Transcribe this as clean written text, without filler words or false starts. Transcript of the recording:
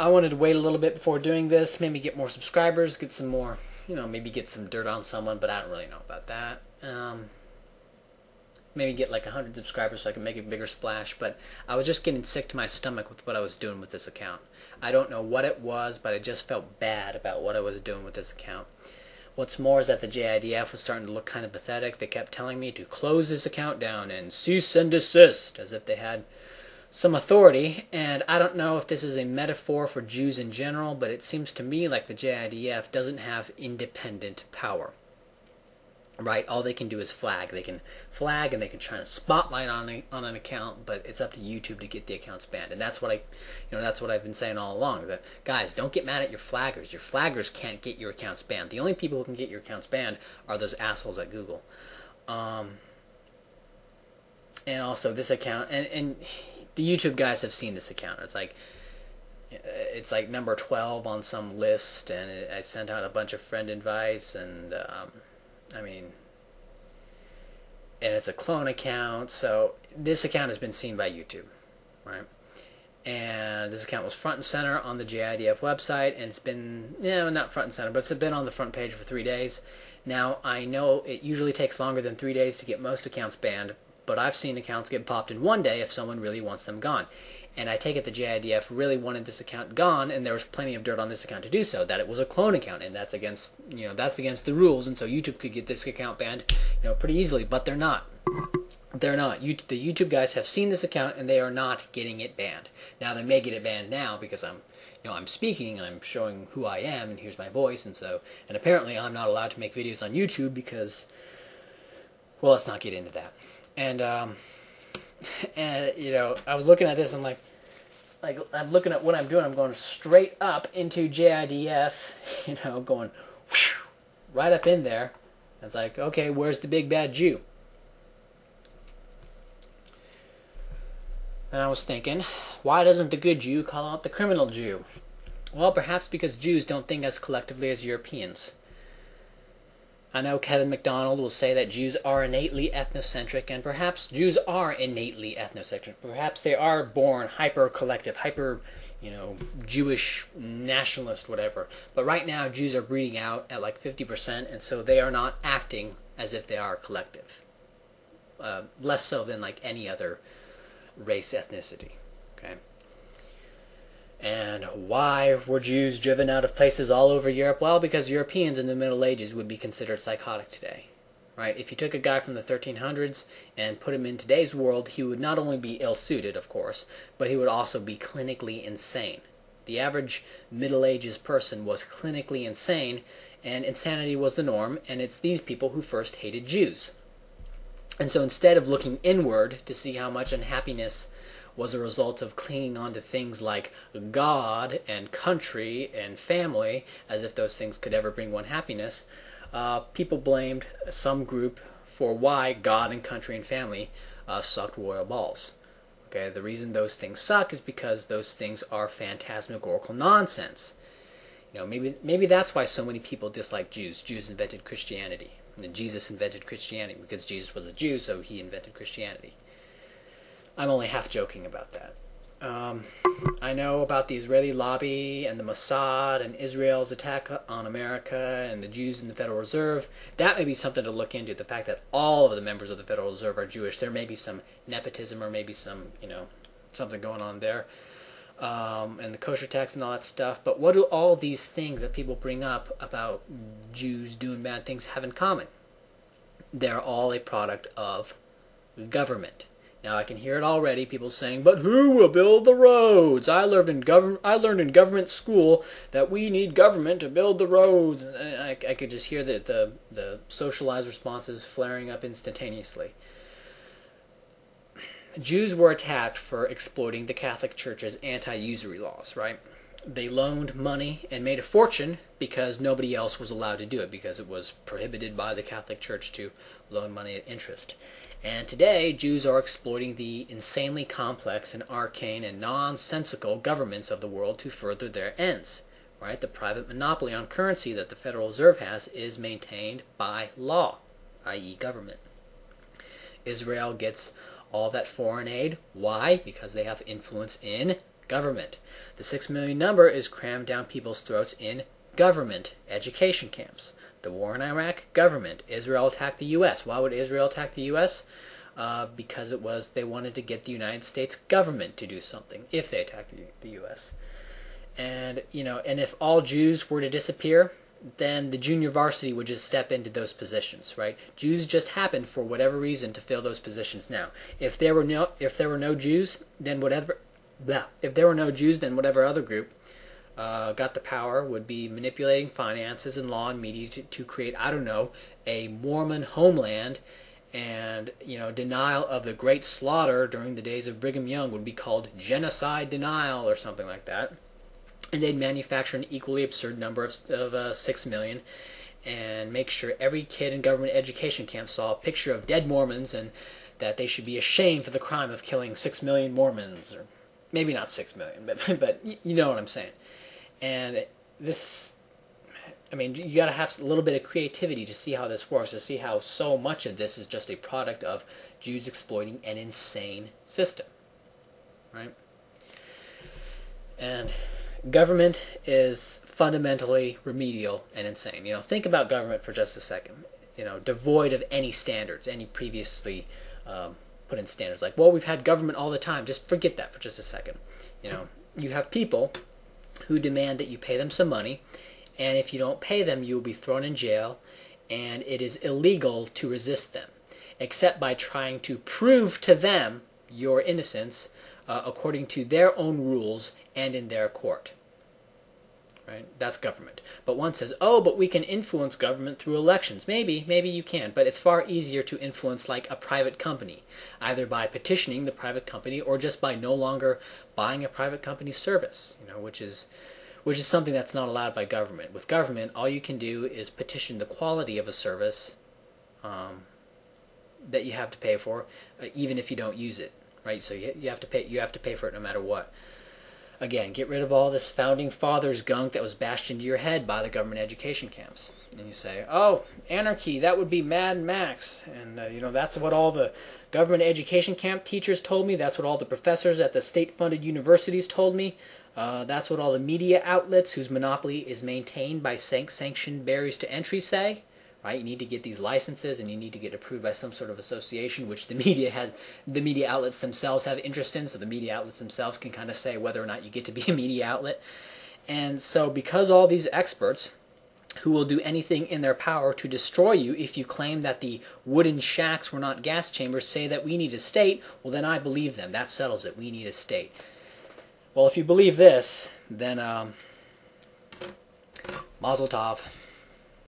I wanted to wait a little bit before doing this, maybe get more subscribers, get some more, maybe get some dirt on someone, but I don't really know about that. Maybe get like 100 subscribers so I can make a bigger splash, but I was just getting sick to my stomach with what I was doing with this account. I don't know what it was, but I just felt bad about what I was doing with this account. What's more is that the JIDF was starting to look kind of pathetic. They kept telling me to close this account down and cease and desist, as if they had some authority, and I don't know if this is a metaphor for Jews in general, but it seems to me like the JIDF doesn't have independent power. Right? All they can do is flag. They can flag and they can shine a spotlight on an account, but it's up to YouTube to get the accounts banned. And that's what that's what I've been saying all along. That guys, don't get mad at your flaggers. Your flaggers can't get your accounts banned. The only people who can get your accounts banned are those assholes at Google. And also this account, and the YouTube guys have seen this account. It's like number 12 on some list, and I sent out a bunch of friend invites, and and it's a clone account, so this account has been seen by YouTube, right? And this account was front and center on the JIDF website, and it's been, not front and center, but it's been on the front page for 3 days. Now, I know it usually takes longer than 3 days to get most accounts banned, but I've seen accounts get popped in 1 day if someone really wants them gone. And I take it the JIDF really wanted this account gone, and there was plenty of dirt on this account to do so. That it was a clone account, and that's against the rules. And so YouTube could get this account banned, pretty easily. But they're not. They're not. The YouTube guys have seen this account, and they are not getting it banned. Now they may get it banned now because I'm speaking, I'm showing who I am, and here's my voice, and apparently I'm not allowed to make videos on YouTube because, well, let's not get into that. And I was looking at this and like I'm looking at what I'm doing. I'm going straight up into JIDF, going whew, right up in there. It's like, okay, where's the big bad Jew? And I was thinking, why doesn't the good Jew call out the criminal Jew? Well, perhaps because Jews don't think as collectively as Europeans. I know Kevin McDonald will say that Jews are innately ethnocentric, and perhaps Jews are innately ethnocentric. Perhaps they are born hyper-collective, Jewish nationalist, whatever. But right now, Jews are breeding out at like 50%, and so they are not acting as if they are collective. Less so than like any other race ethnicity. Okay. And why were Jews driven out of places all over Europe? Well, because Europeans in the Middle Ages would be considered psychotic today. Right? If you took a guy from the 1300s and put him in today's world, he would not only be ill-suited, of course, but he would also be clinically insane. The average Middle Ages person was clinically insane, and insanity was the norm, and it's these people who first hated Jews. And so instead of looking inward to see how much unhappiness was a result of clinging on to things like God and country and family, as if those things could ever bring one happiness, people blamed some group for why God and country and family sucked royal balls. Okay, the reason those things suck is because those things are phantasmagorical nonsense. Maybe that's why so many people dislike Jews. Jews invented Christianity. And Jesus invented Christianity because Jesus was a Jew, so he invented Christianity. I'm only half joking about that. I know about the Israeli lobby and the Mossad and Israel's attack on America and the Jews in the Federal Reserve. That may be something to look into. The fact that all of the members of the Federal Reserve are Jewish. There may be some nepotism or maybe some, something going on there. And the kosher tax and all that stuff. But what do all these things that people bring up about Jews doing bad things have in common? They're all a product of government. Now I can hear it already, people saying, but who will build the roads? I learned in government school that we need government to build the roads. And I could just hear the socialized responses flaring up instantaneously. Jews were attacked for exploiting the Catholic Church's anti-usury laws, right? They loaned money and made a fortune because nobody else was allowed to do it, because it was prohibited by the Catholic Church to loan money at interest. And today, Jews are exploiting the insanely complex and arcane and nonsensical governments of the world to further their ends. Right? The private monopoly on currency that the Federal Reserve has is maintained by law, i.e. government. Israel gets all that foreign aid. Why? Because they have influence in government. The 6 million number is crammed down people's throats in government education camps. The war in Iraq, government. Israel attacked the U.S. Why would Israel attack the U.S.? Because they wanted to get the United States government to do something if they attacked the U.S. And if all Jews were to disappear, then the junior varsity would just step into those positions, right? Jews just happened for whatever reason to fill those positions now. If there were no Jews, then whatever other group got the power would be manipulating finances and law and media to create, I don't know, a Mormon homeland, and denial of the Great Slaughter during the days of Brigham Young would be called genocide denial or something like that. And they'd manufacture an equally absurd number of 6 million and make sure every kid in government education camp saw a picture of dead Mormons and that they should be ashamed for the crime of killing 6 million Mormons, or maybe not 6 million, but you know what I'm saying. And this, you got to have a little bit of creativity to see how this works, to see how so much of this is just a product of Jews exploiting an insane system, right? And government is fundamentally remedial and insane. Think about government for just a second. Devoid of any standards, any previously put in standards. Like, well, we've had government all the time. Just forget that for just a second. You have people who demand that you pay them some money, and if you don't pay them, you will be thrown in jail, and it is illegal to resist them, except by trying to prove to them your innocence according to their own rules and in their court. Right? That's government. But one says, oh, but we can influence government through elections. Maybe you can, but it's far easier to influence like a private company, either by petitioning the private company or just by no longer buying a private company's service, which is something that's not allowed by government. With government, all you can do is petition the quality of a service that you have to pay for, even if you don't use it, right? So you have to pay for it no matter what. Again, get rid of all this founding fathers gunk that was bashed into your head by the government education camps. And you say, oh, anarchy, that would be Mad Max. And, that's what all the government education camp teachers told me. That's what all the professors at the state-funded universities told me. That's what all the media outlets whose monopoly is maintained by sanctioned barriers to entry say. Right? You need to get these licenses, and you need to get approved by some sort of association, which the media outlets themselves have interest in, so the media outlets themselves can kind of say whether or not you get to be a media outlet. And so because all these experts who will do anything in their power to destroy you if you claim that the wooden shacks were not gas chambers say that we need a state, well, then I believe them. That settles it. We need a state. Well, if you believe this, then Mazel Tov.